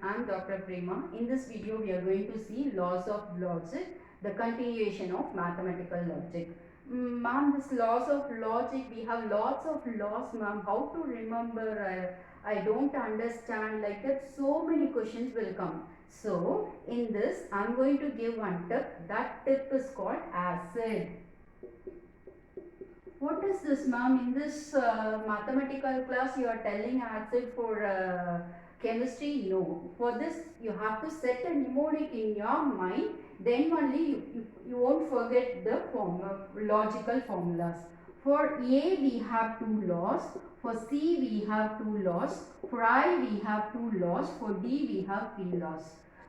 I'm Dr. Prema. In this video, we are going to see laws of logic, the continuation of mathematical logic. Ma'am, this laws of logic, we have lots of laws, ma'am. How to remember? I don't understand. Like that, so many questions will come. So, in this, I'm going to give one tip. That tip is called acid. What is this, ma'am? In this mathematical class, you are telling acid for chemistry? No. For this, you have to set a mnemonic in your mind. Then only you won't forget the logical formulas. For A, we have two laws. For C, we have two laws. For I, we have two laws. For D, we have three laws.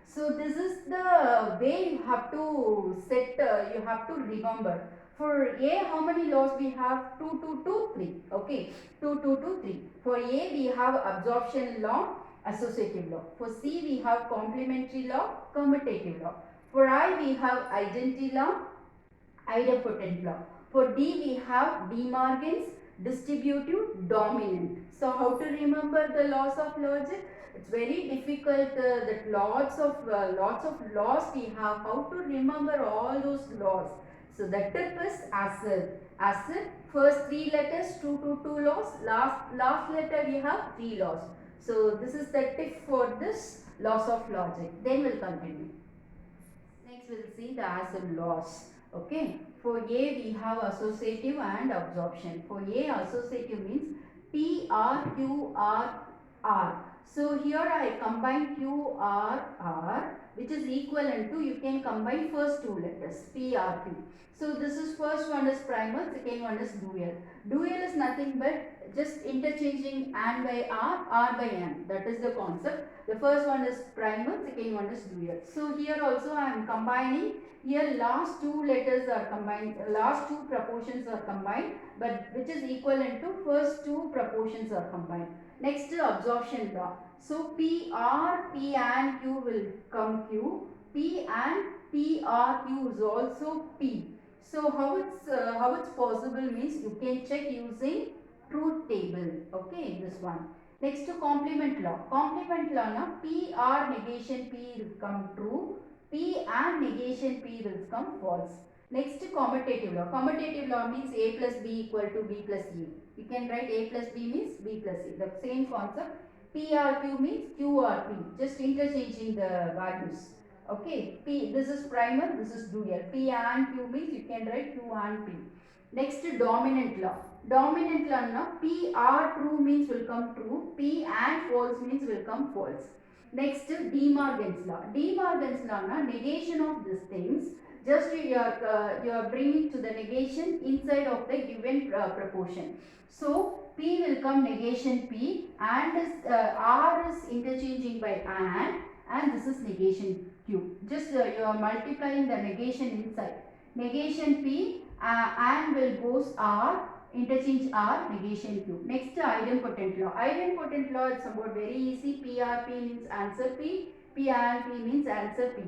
So this is the way you have to set, you have to remember. For A, how many laws we have? 2, 2, 2, 3. Okay, 2, 2, 2, 3. For A, we have absorption law, associative law. For C, we have complementary law, commutative law. For I, we have identity law, idempotent law. For D, we have De Morgan's distributive dominant. So how to remember the laws of logic? It's very difficult that lots of laws we have. How to remember all those laws? So the tip is acid. Acid, first three letters, 2 laws. Last letter we have 3 laws. So this is the tip for this laws of logic. Then we'll continue. Next we'll see the acid laws. Okay. For A we have associative and absorption. For A, associative means P R Q R R. So here I combine Q R R, which is equivalent to, you can combine first two letters P R Q. So this is, first one is primal, second one is dual. Dual is nothing but just interchanging and by R by n. That is the concept. The first one is primal, second one is dual. So here also I am combining. Here last two letters are combined, last two proportions are combined, but which is equivalent to first two proportions are combined. Next, absorption law. So P and Q will come Q. P and P R Q is also P. So how it's possible means you can check using truth table. Okay, this one. Next to complement law. Complement law na P R negation P will come true. P and negation P will come false. Next, commutative law. Commutative law means A plus B equal to B plus E. You can write A plus B means B plus C. The same concept. PRQ means QRP. Just interchanging the values. Okay. P, this is primal, this is dual. P and Q means you can write Q and P. Next, dominant law. Dominant law na P R true means will come true. P and false means will come false. Next, De Morgan's law. De Morgan's law na negation of these things. Just you are bringing to the negation inside of the given proportion. So P will come negation P, and is, R is interchanging by and this is negation Q. Just you are multiplying the negation inside. Negation P and will goes R, interchange R, negation Q. Next, idempotent law. Idempotent law is somewhat very easy. PRP means answer P, P and P means answer P.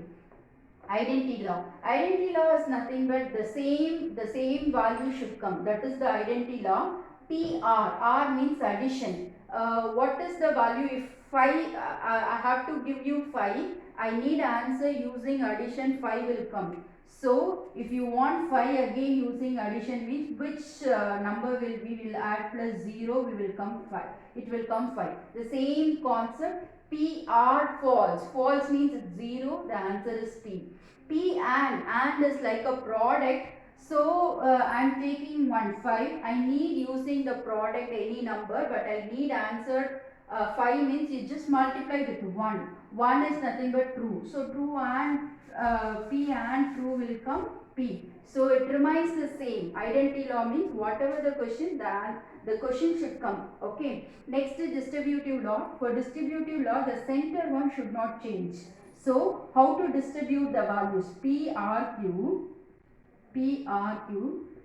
Identity law. Identity law is nothing but the same value should come. That is the identity law. PR, R means addition. What is the value? If 5, I have to give you 5, I need answer using addition, 5 will come. So if you want 5 again using addition, which number we will add plus 0, we will come 5. It will come 5. The same concept. PR false. False means it's 0. The answer is P. P and is like a product. So I am taking 1 5. I need using the product any number, but I need answer 5 means you just multiply with 1. 1 is nothing but true. So true and P and true will come P. So it remains the same. Identity law means whatever the question, the question should come. Okay. Next is distributive law. For distributive law, the center one should not change. So how to distribute the values? P R Q.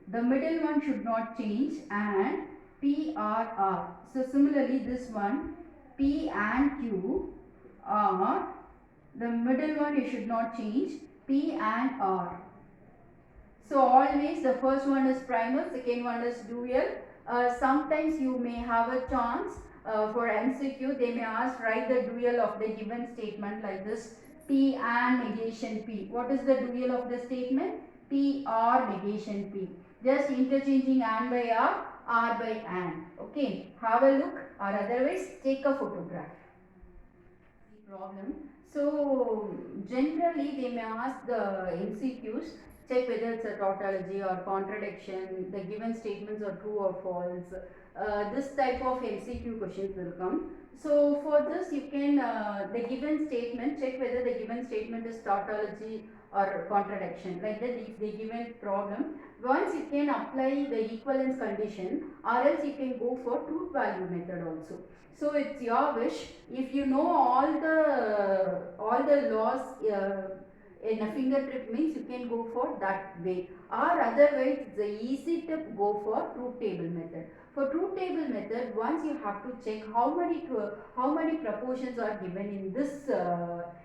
The middle one should not change, and P R R. So similarly this one, P and Q R. The middle one you should not change, P and R. So always the first one is primal, second one is dual. Sometimes you may have a chance For MCQ, they may ask write the dual of the given statement like this: P and negation P. What is the dual of the statement? P or negation P. Just interchanging and by R by and. Okay, have a look, or otherwise take a photograph. Problem. So generally they may ask the MCQs, check whether it's a tautology or contradiction, the given statements are true or false. This type of MCQ questions will come. So for this you can, the given statement, check whether the given statement is tautology or contradiction. Like that, if they given problem, once you can apply the equivalence condition, or else you can go for truth value method also. So it's your wish. If you know all the laws in a fingertip, means you can go for that way, or otherwise it's a easy tip, go for truth table method. For truth table method, once you have to check how many proportions are given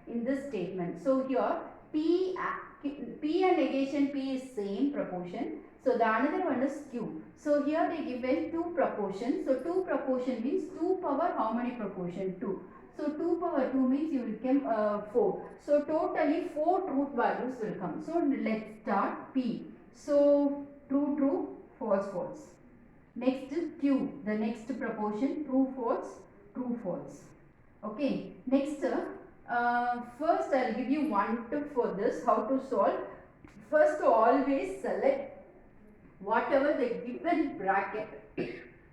in this statement. So here P and negation P is same proportion. So the another one is Q. So here they given two proportions. So 2 proportion means 2 power how many proportion? 2. So 2 power 2 means you will come 4. So totally 4 truth values will come. So let's start P. So true, true, false, false. Next Q, the next proportion, true, false, true, false. Okay. Next, first I'll give you one tip for this, how to solve. First, always select whatever they given bracket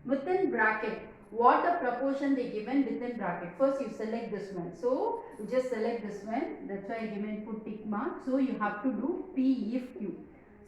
within bracket, what the proportion they given within bracket. First you select this one, so you just select this one, that's why I given put tick mark. So you have to do P if Q.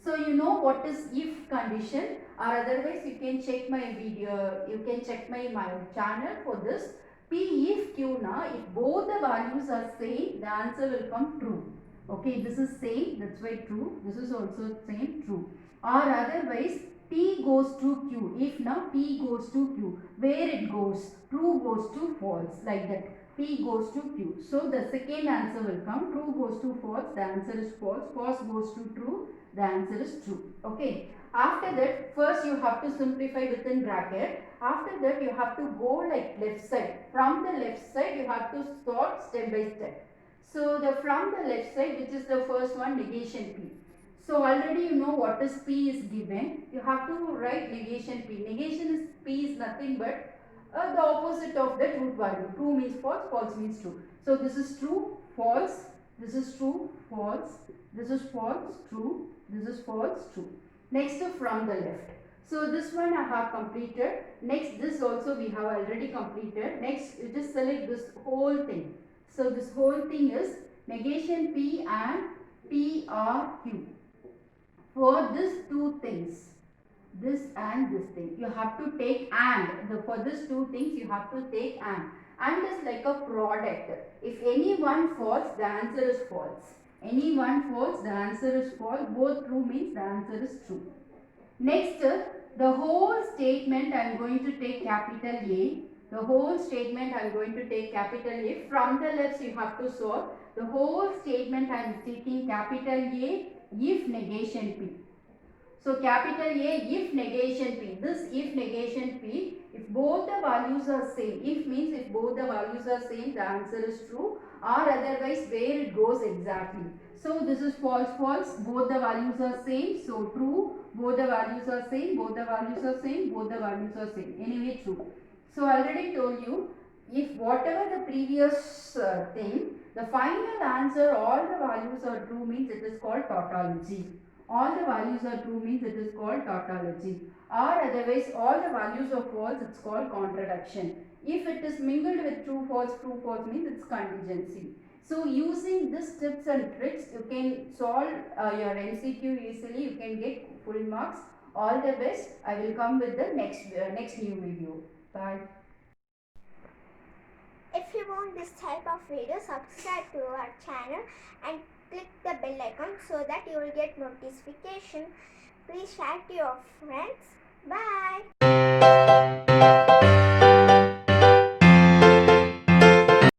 So you know what is if condition, or otherwise you can check my video, you can check my channel for this. P if Q now, if both the values are same, the answer will come true. Okay, this is same, that's why true. This is also same, true. Or otherwise P goes to Q. If now P goes to Q, where it goes? True goes to false, like that. P goes to Q. So the second answer will come. True goes to false, the answer is false. False goes to true, the answer is true. Okay. After that, first you have to simplify within bracket. After that, you have to go like left side. From the left side, you have to sort step by step. So from the left side, which is the first one, negation P. So already you know what is P is given. You have to write negation P. Negation is P is nothing but the opposite of the truth value. True means false, false means true. So this is true, false, this is true, false, this is false, true, this is false, true. Next from the left. So this one I have completed. Next this also we have already completed. Next you just select this whole thing. So this whole thing is negation P and P or Q. For these two things, this and this thing, you have to take and. For these two things you have to take and. And is like a product. If any one false, the answer is false. Any one false, the answer is false. Both true means the answer is true. Next, the whole statement I am going to take capital A. The whole statement I am going to take capital A. From the left you have to solve. The whole statement I am taking capital A if negation P. So capital A if negation P. This if negation P, if both the values are same. If means if both the values are same, the answer is true, or otherwise where it goes exactly. So this is false, false, both the values are same, so true, both the values are same, both the values are same, both the values are same, anyway true. So I already told you, if whatever the previous thing, the final answer all the values are true means it is called tautology. All the values are true means it is called tautology. Or otherwise all the values are false, it's called contradiction. If it is mingled with true false means it's contingency. So using these tips and tricks, you can solve your MCQ easily. You can get full marks. All the best. I will come with the next new video. Bye. If you want this type of video, subscribe to our channel and click the bell icon so that you will get notification. Please share to your friends. Bye.